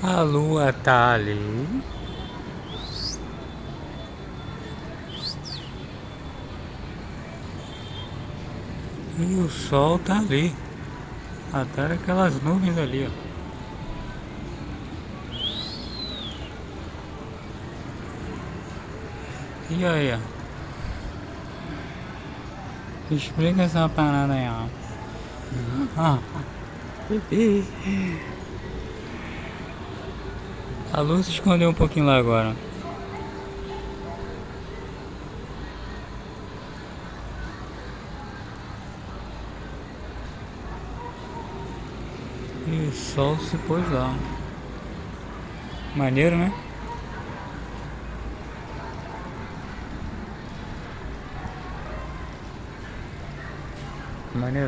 A lua tá ali e o sol tá ali, atrás daquelas nuvens ali, ó. E aí, ó, explica essa parada aí, ó. Ah, a luz se escondeu um pouquinho lá agora. E o sol se pôs lá. Maneiro, né? Maneiro.